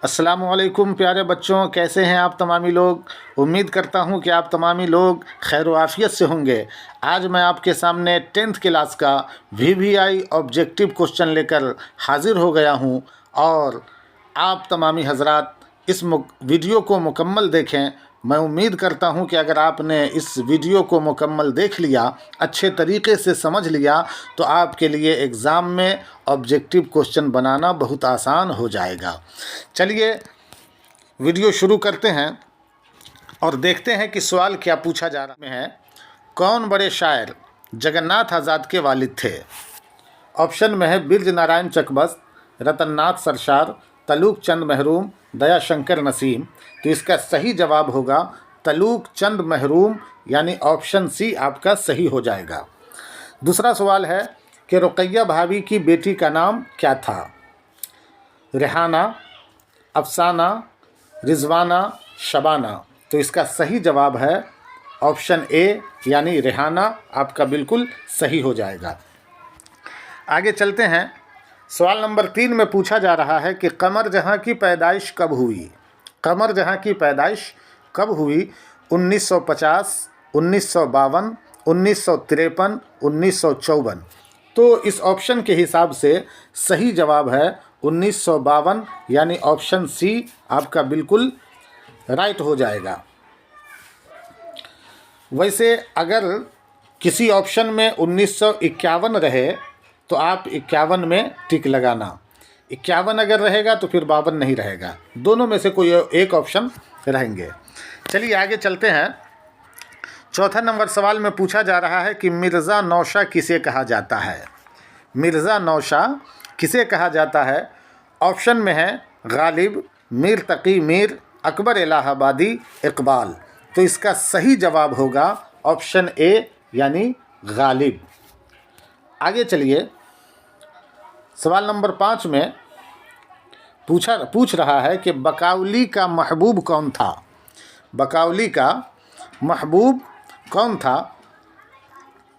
अस्सलामुअलैकुम प्यारे बच्चों, कैसे हैं आप तमामी लोग। उम्मीद करता हूं कि आप तमामी लोग खैर व आफियत से होंगे। आज मैं आपके सामने 10th क्लास का VVI ऑब्जेक्टिव क्वेश्चन लेकर हाजिर हो गया हूं और आप तमामी हजरात इस वीडियो को मुकम्मल देखें। मैं उम्मीद करता हूं कि अगर आपने इस वीडियो को मुकम्मल देख लिया, अच्छे तरीके से समझ लिया, तो आपके लिए एग्ज़ाम में ऑब्जेक्टिव क्वेश्चन बनाना बहुत आसान हो जाएगा। चलिए वीडियो शुरू करते हैं और देखते हैं कि सवाल क्या पूछा जा रहा है। कौन बड़े शायर जगन्नाथ आज़ाद के वालिद थे? ऑप्शन में है बिरज नारायण चकबस्त, रतननाथ सरशार, तलूक चंद महरूम, दयाशंकर नसीम। तो इसका सही जवाब होगा तलूक चंद महरूम, यानी ऑप्शन सी आपका सही हो जाएगा। दूसरा सवाल है कि रुकैया भाभी की बेटी का नाम क्या था? रेहाना, अफसाना, रिजवाना, शबाना। तो इसका सही जवाब है ऑप्शन ए, यानी रेहाना आपका बिल्कुल सही हो जाएगा। आगे चलते हैं। सवाल नंबर 3 में पूछा जा रहा है कि कमर जहां की पैदाइश कब हुई? कमर जहां की पैदाइश कब हुई? 1950, 1952, 1953, 1954। तो इस ऑप्शन के हिसाब से सही जवाब है 1952, यानी ऑप्शन सी आपका बिल्कुल राइट हो जाएगा। वैसे अगर किसी ऑप्शन में 1951 रहे तो आप 51 में टिक लगाना, 51 अगर रहेगा तो फिर 52 नहीं रहेगा, दोनों में से कोई एक ऑप्शन रहेंगे। चलिए आगे चलते हैं। चौथा नंबर सवाल में पूछा जा रहा है कि मिर्ज़ा नौशा किसे कहा जाता है? मिर्ज़ा नौशा किसे कहा जाता है? ऑप्शन में है गालिब, मीर तकी मीर, अकबर इलाहाबादी, इकबाल। तो इसका सही जवाब होगा ऑप्शन ए, यानी गालिब। आगे चलिए। सवाल नंबर 5 में पूछ रहा है कि बकाउली का महबूब कौन था? बकाउली का महबूब कौन था?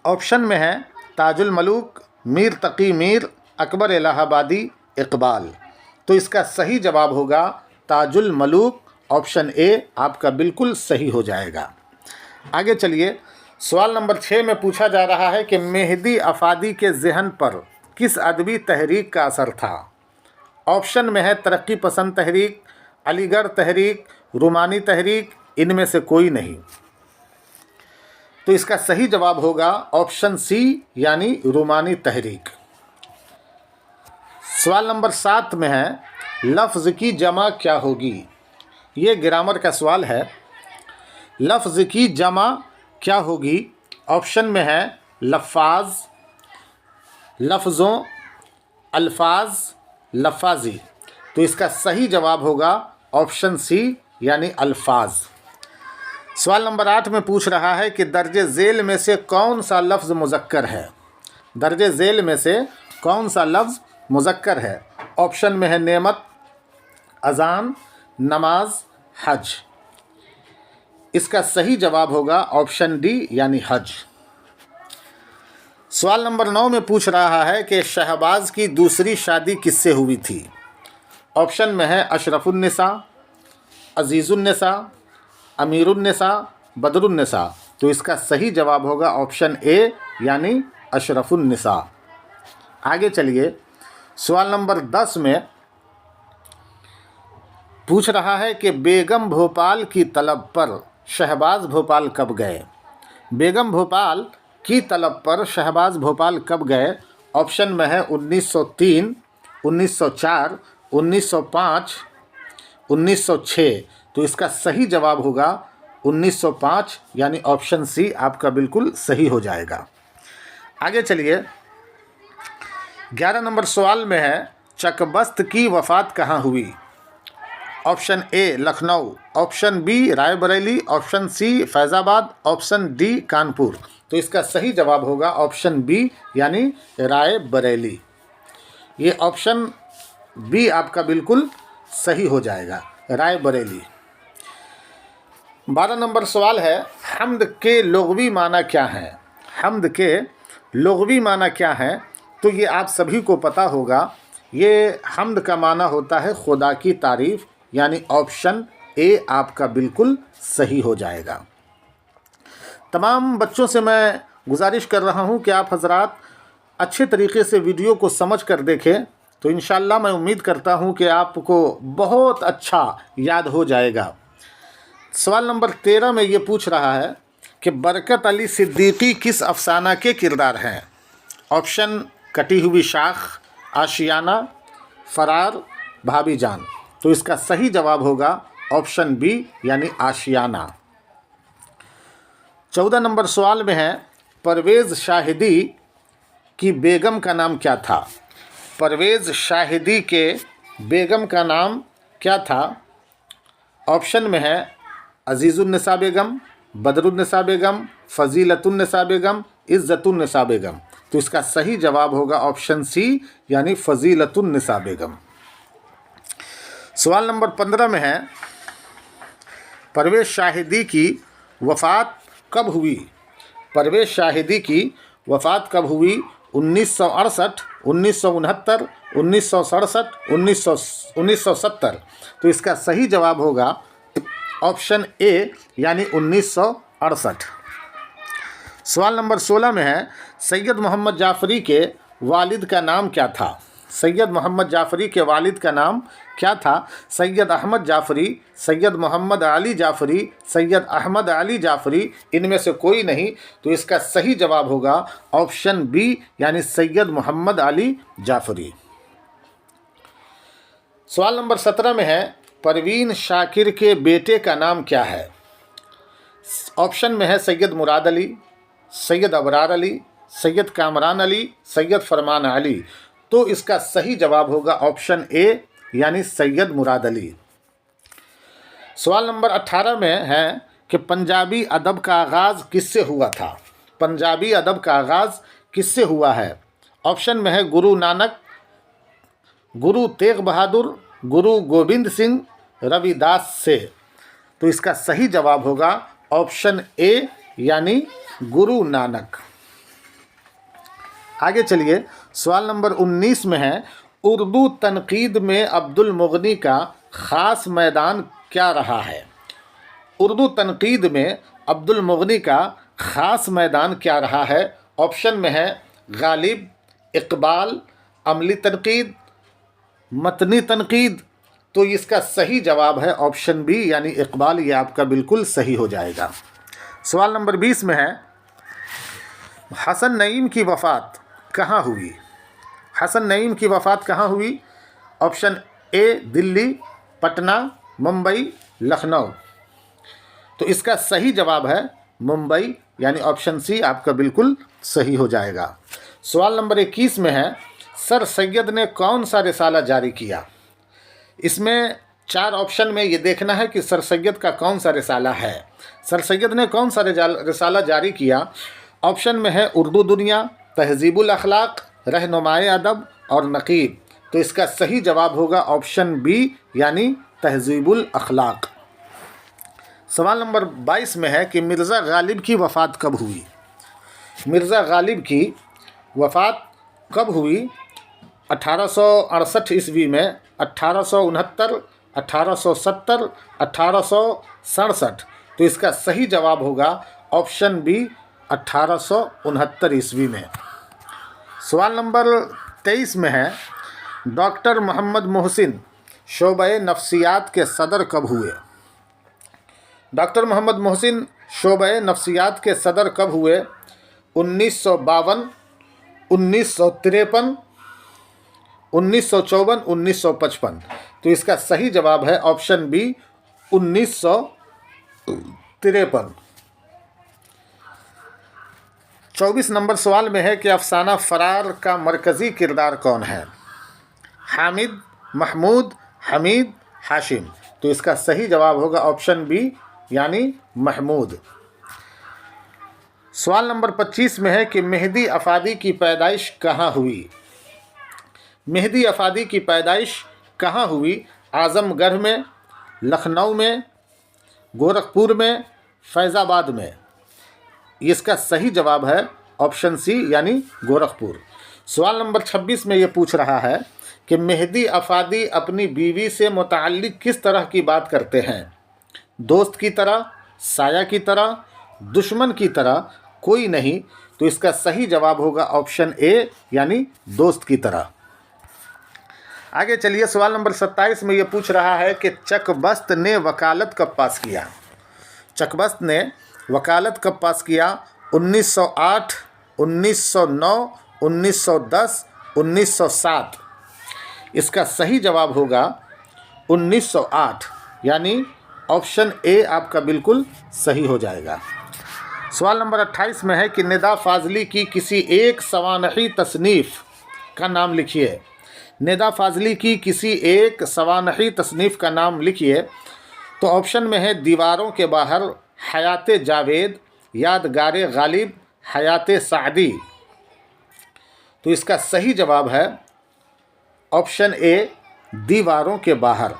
ऑप्शन में है ताजुल मलूक, मीर तकी मीर, अकबर इलाहाबादी, इकबाल। तो इसका सही जवाब होगा ताजुल मलूक, ऑप्शन ए आपका बिल्कुल सही हो जाएगा। आगे चलिए। सवाल नंबर 6 में पूछा जा रहा है कि मेहदी अफादी के जहन पर किस अदबी तहरीक का असर था? ऑप्शन में है तरक्की पसंद तहरीक, अलीगढ़ तहरीक, रूमानी तहरीक, इनमें से कोई नहीं। तो इसका सही जवाब होगा ऑप्शन सी, यानी रूमानी तहरीक। सवाल नंबर 7 में है लफ्ज़ की जमा क्या होगी? ये ग्रामर का सवाल है। लफ्ज़ की जमा क्या होगी? ऑप्शन में है लफ़ाज, लफ्ज़ों, अल्फाज, लफ़ाजी। तो इसका सही जवाब होगा ऑप्शन सी, यानी अल्फाज। सवाल नंबर 8 में पूछ रहा है कि दर्जे झेल में से कौन सा लफ्ज़ मुज़क्कर है? दर्जे झेल में से कौन सा लफ्ज़ मुज़क्कर है? ऑप्शन में है नेमत, अज़ान, नमाज, हज। इसका सही जवाब होगा ऑप्शन डी, यानी हज। सवाल नंबर 9 में पूछ रहा है कि शहबाज की दूसरी शादी किससे हुई थी? ऑप्शन में है अशरफुन्निसा, अजीज़ुन्निसा, अमीरुन्निसा, बदरुन्निसा। तो इसका सही जवाब होगा ऑप्शन ए, यानी अशरफुन्निसा। आगे चलिए। सवाल नंबर 10 में पूछ रहा है कि बेगम भोपाल की तलब पर शहबाज भोपाल कब गए? बेगम भोपाल की तलब पर शहबाज भोपाल कब गए? ऑप्शन में है 1903, 1904, 1905, 1906। तो इसका सही जवाब होगा 1905, यानी ऑप्शन सी आपका बिल्कुल सही हो जाएगा। आगे चलिए। 11 नंबर सवाल में है चकबस्त की वफ़ात कहाँ हुई? Option A Lucknow, option B Raebareli, option C Faizabad, option D Kanpur. तो इसका सही जवाब होगा ऑप्शन बी, यानी रायबरेली। ये ऑप्शन बी आपका बिल्कुल सही हो जाएगा, रायबरेली। 12 नंबर सवाल है हम्द के लुग़वी माना क्या है? हम्द के लुग़वी माना क्या है? तो ये आप सभी को पता होगा। ये हम्द का माना होता है खुदा की तारीफ़ यानी ऑप्शन ए आपका बिल्कुल सही हो जाएगा। तमाम बच्चों से मैं गुजारिश कर रहा हूं कि आप हजरात अच्छे तरीके से वीडियो को समझ कर देखें, तो इंशाअल्लाह मैं उम्मीद करता हूं कि आपको बहुत अच्छा याद हो जाएगा। सवाल नंबर 13 में ये पूछ रहा है कि बरकत अली सिद्दीकी किस अफसाना के किरदार हैं? ऑप्शन कटी हुई शाख, आशियाना, फरार, भाभी जान। तो इसका सही जवाब होगा ऑप्शन बी यानी आशियाना। 14 नंबर सवाल में है परवेज़ शाहिदी की बेगम का नाम क्या था? परवेज़ शाहिदी के बेगम का नाम क्या था? ऑप्शन में है अजीज़ुन्निसा बेगम, बदरुन्निसा बेगम, फ़ज़ीलतुन्निसा बेगम, इज़्ज़तुन्निसा बेगम। तो इसका सही जवाब होगा ऑप्शन सी यानी फ़ज़ीलतुन्निसा बेगम। सवाल नंबर 15 में है परवेज़ शाहिदी की वफ़ात कब हुई? परवेज़ शाहिदी की वफ़ात कब हुई? 1968, 1969, 1967, 1970। तो इसका सही जवाब होगा ऑप्शन ए यानी 1968। सवाल नंबर 16 में है सैयद मोहम्मद जाफ़री के वालिद का नाम क्या था? सैयद मोहम्मद जाफ़री के वालिद का नाम क्या था? सैयद अहमद जाफ़री, सैयद मोहम्मद अली जाफ़री, सैयद अहमद अली जाफ़री, इनमें से कोई नहीं। तो इसका सही जवाब होगा ऑप्शन बी यानी सैयद मोहम्मद अली जाफ़री। सवाल नंबर 17 में है परवीन शाकिर के बेटे का नाम क्या है? ऑप्शन में है सैयद मुराद अली, सैयद अबरार अली, सैयद कामरान अली, सैयद फरमान अली। तो इसका सही जवाब होगा ऑप्शन ए यानी सैयद मुराद अली। सवाल नंबर 18 में है कि पंजाबी अदब का आगाज़ किससे हुआ था? पंजाबी अदब का आगाज़ किससे हुआ है? ऑप्शन में है गुरु नानक, गुरु तेग बहादुर, गुरु गोविंद सिंह, रविदास से। तो इसका सही जवाब होगा ऑप्शन ए यानी गुरु नानक। आगे चलिए, सवाल नंबर 19 में है उर्दू तनकीद में अब्दुल मुगनी का ख़ास मैदान क्या रहा है? उर्दू तनकीद में अब्दुल मुगनी का ख़ास मैदान क्या रहा है? ऑप्शन में है गालिब, इकबाल, अमली तनकीद, मतनी तनकीद। तो इसका सही जवाब है ऑप्शन बी यानी इकबाल। ये आपका बिल्कुल सही हो जाएगा। सवाल नंबर 20 में है हसन नईम की वफ़ात कहाँ हुई? हसन नईम की वफ़ात कहाँ हुई? ऑप्शन ए दिल्ली, पटना, मुंबई, लखनऊ। तो इसका सही जवाब है मुंबई यानी ऑप्शन सी आपका बिल्कुल सही हो जाएगा। सवाल नंबर 21 में है सर सैयद ने कौन सा रिसाला जारी किया? इसमें 4 ऑप्शन में ये देखना है कि सर सैयद का कौन सा रिसाला है। सर सैयद ने कौन सा रिसाला जारी किया? ऑप्शन में है उर्दू दुनिया, तहज़ीबुल अखलाक, रहनुमाए अदब और नकीब। तो इसका सही जवाब होगा ऑप्शन बी यानी तहज़ीबुल अखलाक। सवाल नंबर 22 में है कि मिर्ज़ा गालिब की वफ़ात कब हुई? मिर्ज़ा गालिब की वफ़ात कब हुई? 1868 ईस्वी में, 1869, 1870, 1867। तो इसका सही जवाब होगा ऑप्शन बी 1869 ईस्वी में। सवाल नंबर 23 में है डॉक्टर मोहम्मद मोहसिन शोबे नफ्सियात के सदर कब हुए? डॉक्टर मोहम्मद मोहसिन शोबे नफ्सियात के सदर कब हुए? 1952, 1953, 1954, 1955। तो इसका सही जवाब है ऑप्शन बी 1953। 24 नंबर सवाल में है कि अफसाना फरार का मरकज़ी किरदार कौन है? हामिद, महमूद, हमीद, हाशिम। तो इसका सही जवाब होगा ऑप्शन बी यानी महमूद। सवाल नंबर 25 में है कि मेहदी अफादी की पैदाइश कहाँ हुई? मेहदी अफादी की पैदाइश कहाँ हुई? आज़मगढ़ में, लखनऊ में, गोरखपुर में, फैज़ाबाद में। इसका सही जवाब है ऑप्शन सी यानी गोरखपुर। सवाल नंबर 26 में ये पूछ रहा है कि मेहदी अफादी अपनी बीवी से मुताल्लिक किस तरह की बात करते हैं? दोस्त की तरह, साया की तरह, दुश्मन की तरह, कोई नहीं। तो इसका सही जवाब होगा ऑप्शन ए यानी दोस्त की तरह। आगे चलिए, सवाल नंबर 27 में ये पूछ रहा है कि चकबस्त ने वकालत कब पास किया? चकबस्त ने वकालत कब पास किया? 1908, 1909, 1910, 1907। इसका सही जवाब होगा 1908 यानी ऑप्शन ए आपका बिल्कुल सही हो जाएगा। सवाल नंबर 28 में है कि निदा फाजली की किसी एक सवानही तसनीफ़ का नाम लिखिए। निदा फाजली की किसी एक सवानही तसनीफ़ का नाम लिखिए। तो ऑप्शन में है दीवारों के बाहर, हयात जावेद, यादगार गालिब, हयात सादी। तो इसका सही जवाब है ऑप्शन ए दीवारों के बाहर।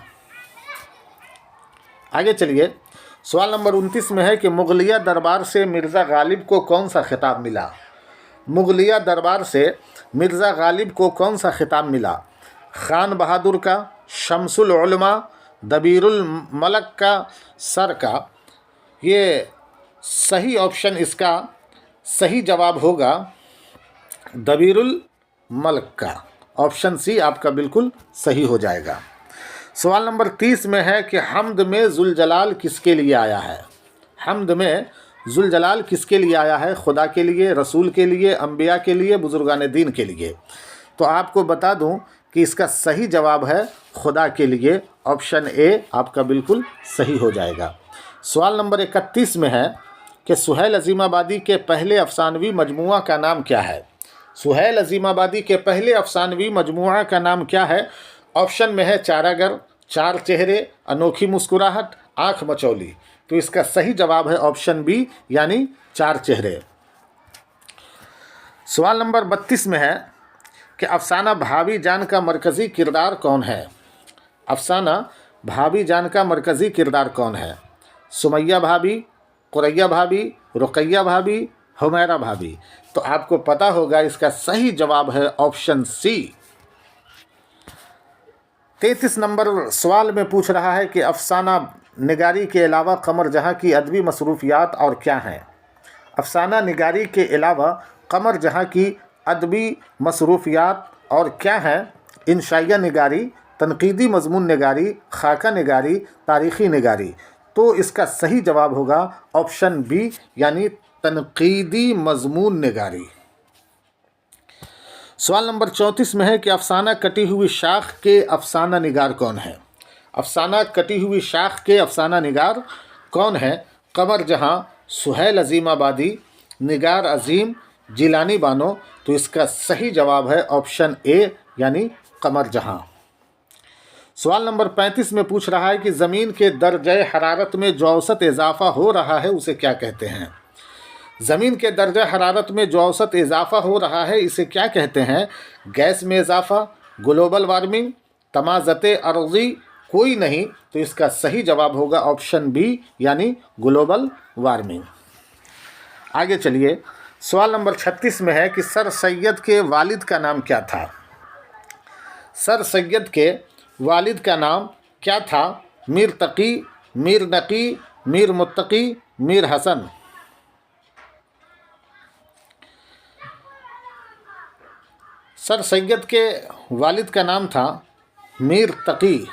आगे चलिए, सवाल नंबर 29 में है कि मुगलिया दरबार से मिर्ज़ा गालिब को कौन सा खिताब मिला? मुगलिया दरबार से मिर्ज़ा गालिब को कौन सा खिताब मिला? खान बहादुर का, शमसुल उलमा, दबीरुल मलक का, सर का? ये सही ऑप्शन, इसका सही जवाब होगा दबीरुल मलक का। ऑप्शन सी आपका बिल्कुल सही हो जाएगा। सवाल नंबर 30 में है कि हम्द में जुलजलाल किसके लिए आया है? हम्द में जुलजलाल किसके लिए आया है? खुदा के लिए, रसूल के लिए, अम्बिया के लिए, बुजुर्गान दीन के लिए? तो आपको बता दूं कि इसका सही जवाब है खुदा के लिए। ऑप्शन ए आपका बिल्कुल सही हो जाएगा। सवाल नंबर 31 में है कि सुहैल अज़ीमाबादी के पहले अफसानवी मजमुआ का नाम क्या है? सुहैल अज़ीमाबादी के पहले अफसानवी मजमुआ का नाम क्या है? ऑप्शन में है चारागर, चार चेहरे, अनोखी मुस्कुराहट, आँख मचौली। तो इसका सही जवाब है ऑप्शन बी यानी चार चेहरे। सवाल नंबर 32 में है कि अफसाना भाभी जान का मरकज़ी किरदार कौन है? अफसाना भाभी जान का मरकज़ी किरदार कौन है? सुमैया भाभी, कुरैया भाभी, रुकैया भाभी, हुमैरा भाभी? तो आपको पता होगा इसका सही जवाब है ऑप्शन सी। 33 नंबर सवाल में पूछ रहा है कि अफसाना निगारी के अलावा कमर जहाँ की अदबी मसरूफियात और क्या हैं? अफसाना निगारी के अलावा कमर जहाँ की अदबी मसरूफियात और क्या हैं? इंशाइया निगारी, तनकीदी मजमून निगारी, खाका निगारी, तारीख़ी निगारी? तो इसका सही जवाब होगा ऑप्शन बी यानी तनकीदी मजमून निगारी। सवाल नंबर 34 में है कि अफसाना कटी हुई शाख के अफसाना निगार कौन है? अफसाना कटी हुई शाख के अफसाना निगार कौन है? कमर जहाँ, सुहैल अज़ीमाबादी, निगार अज़ीम, जिलानी बानो? तो इसका सही जवाब है ऑप्शन ए यानी कमर जहाँ। सवाल नंबर 35 में पूछ रहा है कि ज़मीन के दर्जे हरारत में जो औसत इजाफ़ा हो रहा है उसे क्या कहते हैं? ज़मीन के दर्जा हरारत में जो औसत इजाफ़ा हो रहा है इसे क्या कहते हैं? गैस में इजाफ़ा, ग्लोबल वार्मिंग, तमाज़त अर्ज़ी, कोई नहीं? तो इसका सही जवाब होगा ऑप्शन बी यानी ग्लोबल वार्मिंग। आगे चलिए, सवाल नंबर 36 में है कि सर सैयद के वालिद का नाम क्या था? सर सैयद के वालिद का नाम क्या था? मीर तकी, मीर नकी, मीर मुत्तकी, मीर हसन? सर सैयद के वालिद का नाम था मीर तकी।